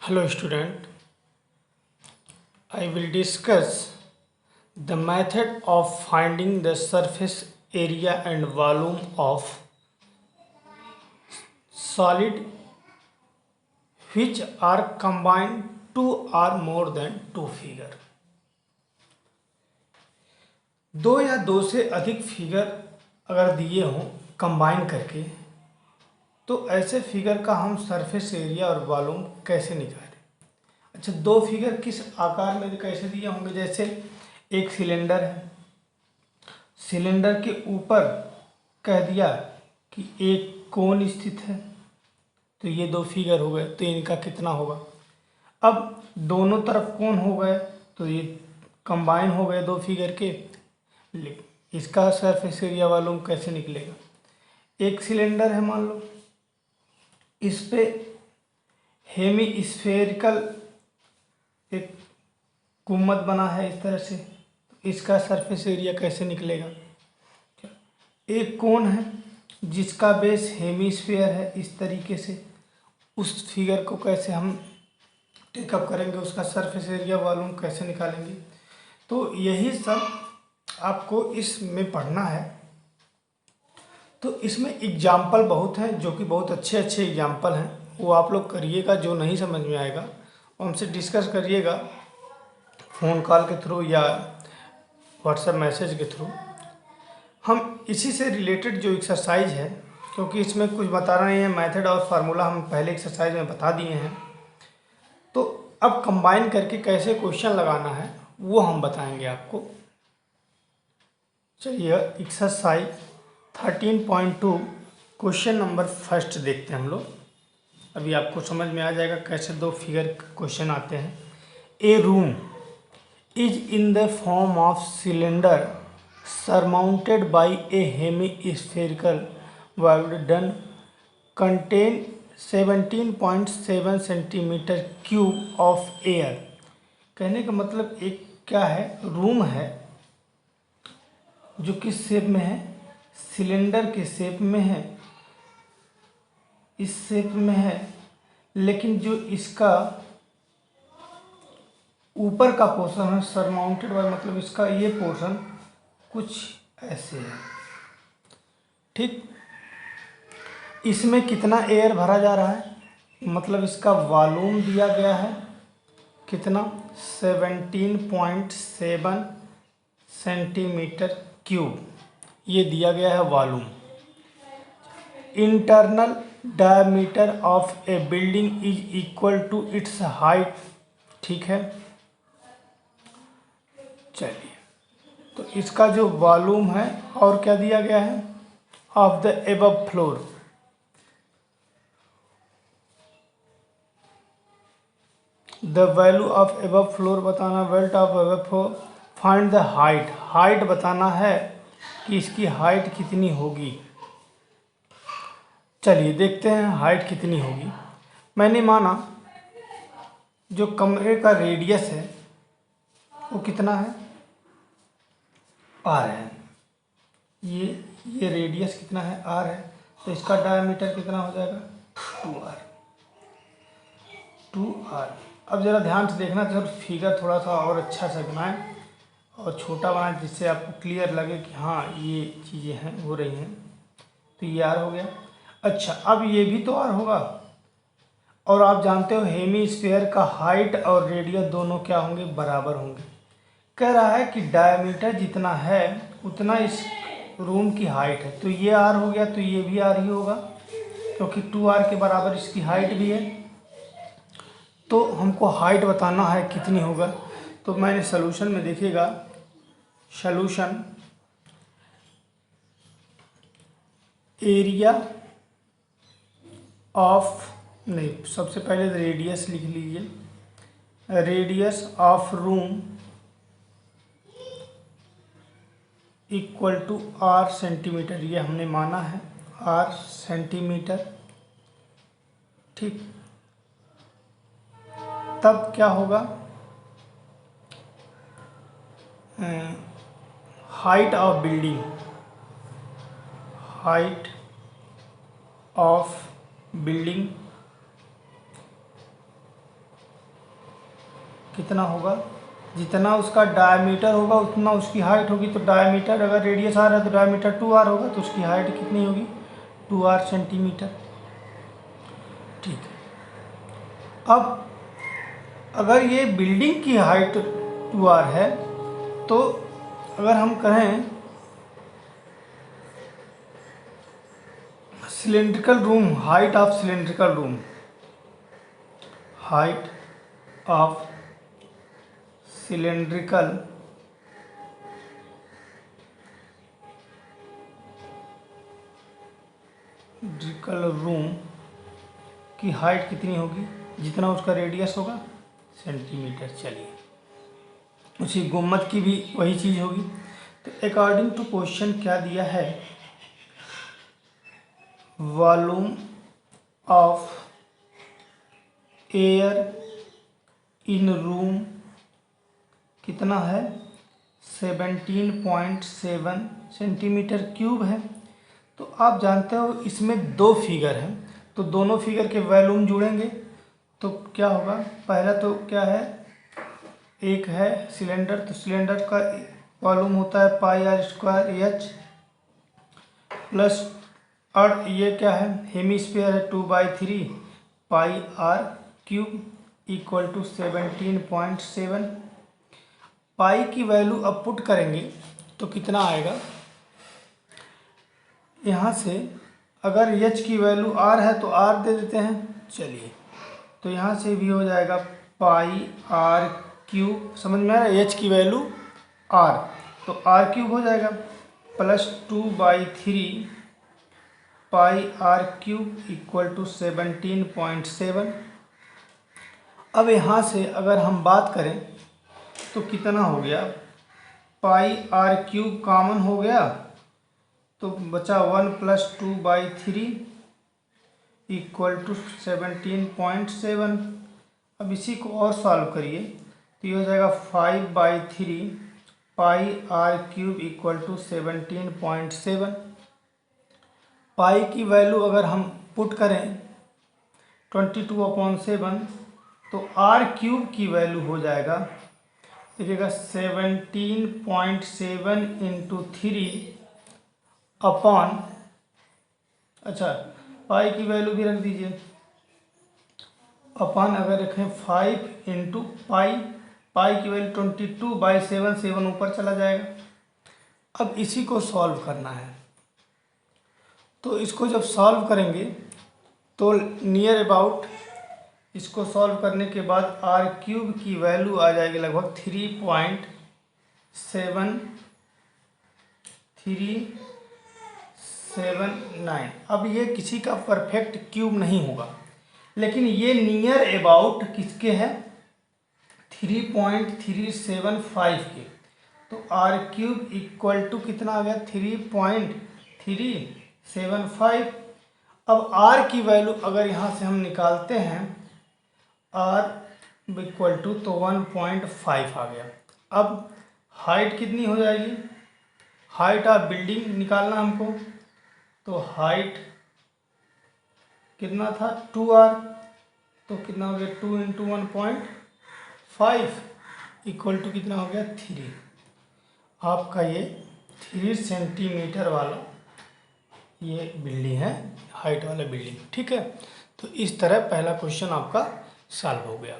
Hello student, I will discuss the method of finding the surface area and volume of solid which are combined two or more than two figure. दो या दो से अधिक figure अगर दिए हों combine करके तो ऐसे फिगर का हम सरफेस एरिया और वॉल्यूम कैसे निकालें। अच्छा, दो फिगर किस आकार में कैसे दिए होंगे, जैसे एक सिलेंडर है, सिलेंडर के ऊपर कह दिया कि एक कोन स्थित है, तो ये दो फिगर हो गए, तो इनका कितना होगा। अब दोनों तरफ कोन हो गए तो ये कंबाइन हो गए दो फिगर के, इसका सरफेस एरिया वॉल्यूम कैसे निकलेगा। एक सिलेंडर है, मान लो इस पे हेमी स्फेरिकल एक गुम्बद बना है इस तरह से, इसका सरफेस एरिया कैसे निकलेगा। एक कोन है जिसका बेस हेमीस्फीयर है, इस तरीके से उस फिगर को कैसे हम टेकअप करेंगे, उसका सरफेस एरिया वॉल्यूम कैसे निकालेंगे। तो यही सब आपको इसमें पढ़ना है। तो इसमें एग्जाम्पल बहुत हैं जो कि बहुत अच्छे अच्छे एग्जाम्पल हैं, वो आप लोग करिएगा। जो नहीं समझ में आएगा वो हमसे डिस्कस करिएगा फ़ोन कॉल के थ्रू या व्हाट्सएप मैसेज के थ्रू। हम इसी से रिलेटेड जो एक्सरसाइज है, क्योंकि इसमें कुछ बताना नहीं है, मेथड और फार्मूला हम पहले एक्सरसाइज में बता दिए हैं, तो अब कंबाइन करके कैसे क्वेश्चन लगाना है वो हम बताएंगे आपको। चलिए एक्सरसाइज 13.2 क्वेश्चन नंबर फर्स्ट देखते हैं हम लोग। अभी आपको समझ में आ जाएगा कैसे दो फिगर क्वेश्चन आते हैं। A room is in the form of cylinder surmounted by a hemispherical valve done contain 17.7 centimetre cube of air. कहने का मतलब एक क्या है, रूम है जो किस शेप में है, सिलेंडर के शेप में है, इस शेप में है, लेकिन जो इसका ऊपर का पोर्शन है सरमाउंटेड बाय, मतलब इसका ये पोर्शन कुछ ऐसे है। ठीक, इसमें कितना एयर भरा जा रहा है, मतलब इसका वॉल्यूम दिया गया है कितना, 17.7 सेंटीमीटर क्यूब, ये दिया गया है volume. Internal diameter of a building is equal to its height. ठीक है, चलिए तो इसका जो वॉल्यूम है और क्या दिया गया है, of the above floor. The value of above floor बताना, wealth of above floor, find the height, height बताना है कि इसकी हाइट कितनी होगी। चलिए देखते हैं हाइट कितनी होगी। मैंने माना जो कमरे का रेडियस है वो कितना है, आर है, ये रेडियस कितना है, आर है, तो इसका डायमीटर कितना हो जाएगा, 2r, 2r। अब ज़रा ध्यान से देखना, तो फिगर थोड़ा सा और अच्छा से बनाएं और छोटा बनाएं जिससे आपको क्लियर लगे कि हाँ ये चीज़ें हैं हो रही हैं। तो ये आर हो गया। अच्छा, अब ये भी तो आर होगा, और आप जानते हो हेमी स्फीयर का हाइट और रेडियस दोनों क्या होंगे, बराबर होंगे। कह रहा है कि डायमीटर जितना है उतना इस रूम की हाइट है, तो ये आर हो गया, तो ये भी आर ही होगा क्योंकि 2r के बराबर इसकी हाइट भी है। तो हमको हाइट बताना है कितनी होगा, तो मैंने सोल्यूशन में देखिएगा, सोल्यूशन एरिया ऑफ, नहीं सबसे पहले रेडियस लिख लीजिए, radius of room equal to R centimetre, ये हमने माना है आर सेंटीमीटर। ठीक, तब क्या होगा, height of building, height of building कितना होगा, जितना उसका डायमीटर होगा उतना उसकी हाइट होगी। तो डायमीटर अगर रेडियस आर है तो डायमीटर 2r होगा, तो उसकी हाइट कितनी होगी, 2r सेंटीमीटर। ठीक है। अब अगर ये बिल्डिंग की हाइट 2r है तो अगर हम कहें cylindrical room, height of cylindrical room, height of cylindrical room की हाइट कितनी होगी, जितना उसका रेडियस होगा सेंटीमीटर। चलिए, उसी गुम्मत की भी वही चीज़ होगी। तो अकॉर्डिंग टू क्वेश्चन क्या दिया है, volume of air in room कितना है, 17.7 सेंटीमीटर क्यूब है। तो आप जानते हो इसमें दो फिगर हैं, तो दोनों फिगर के वॉल्यूम जुड़ेंगे तो क्या होगा, पहला तो क्या है, एक है सिलेंडर, तो सिलेंडर का वॉल्यूम होता है पाई आर स्क्वायर एच प्लस, और ये क्या है, हेमिस्फीयर है 2/3 pi R cube equal to 17.7। पाई की वैल्यू अब पुट करेंगे तो कितना आएगा, यहाँ से अगर एच की वैल्यू आर है तो आर दे देते हैं। चलिए, तो यहाँ से भी हो जाएगा पाई आर क्यूब, समझ में आ रहा है, एच की वैल्यू आर तो आर क्यूब हो जाएगा plus 2/3 pi R cube equal to 17.7। अब यहाँ से अगर हम बात करें तो कितना हो गया, पाई आर क्यूब कॉमन हो गया तो बचा 1 प्लस 2/3 इक्वल टू 17.7। अब इसी को और सॉल्व करिए तो ये हो जाएगा 5/3 पाई आर क्यूब इक्वल टू 17.7। पाई की वैल्यू अगर हम पुट करें 22/7 तो आर क्यूब की वैल्यू हो जाएगा, देखिएगा 17.7 इंटू 3 अपॉन, अच्छा पाई की वैल्यू भी रख दीजिए, अपॉन अगर रखें 5 इंटू पाई, पाई की वैल्यू 22/7, 7 ऊपर चला जाएगा। अब इसी को सॉल्व करना है, तो इसको जब सॉल्व करेंगे तो नियर अबाउट इसको सॉल्व करने के बाद आर क्यूब की वैल्यू आ जाएगी लगभग 3.7379। अब ये किसी का परफेक्ट क्यूब नहीं होगा, लेकिन ये नियर अबाउट किसके है, 3.375 के। तो आर क्यूब इक्वल टू कितना आ गया, 3.375। अब आर की वैल्यू अगर यहाँ से हम निकालते हैं, आर इक्वल टू तो 1.5 आ गया। अब हाइट कितनी हो जाएगी, हाइट ऑफ बिल्डिंग निकालना हमको, तो हाइट कितना था 2r, तो कितना हो गया 2 इंटू 1.5 इक्वल टू कितना हो गया 3। आपका ये 3 सेंटीमीटर वाला ये बिल्डिंग है, हाइट वाला बिल्डिंग। ठीक है, तो इस तरह पहला क्वेश्चन आपका सॉल्व हो गया।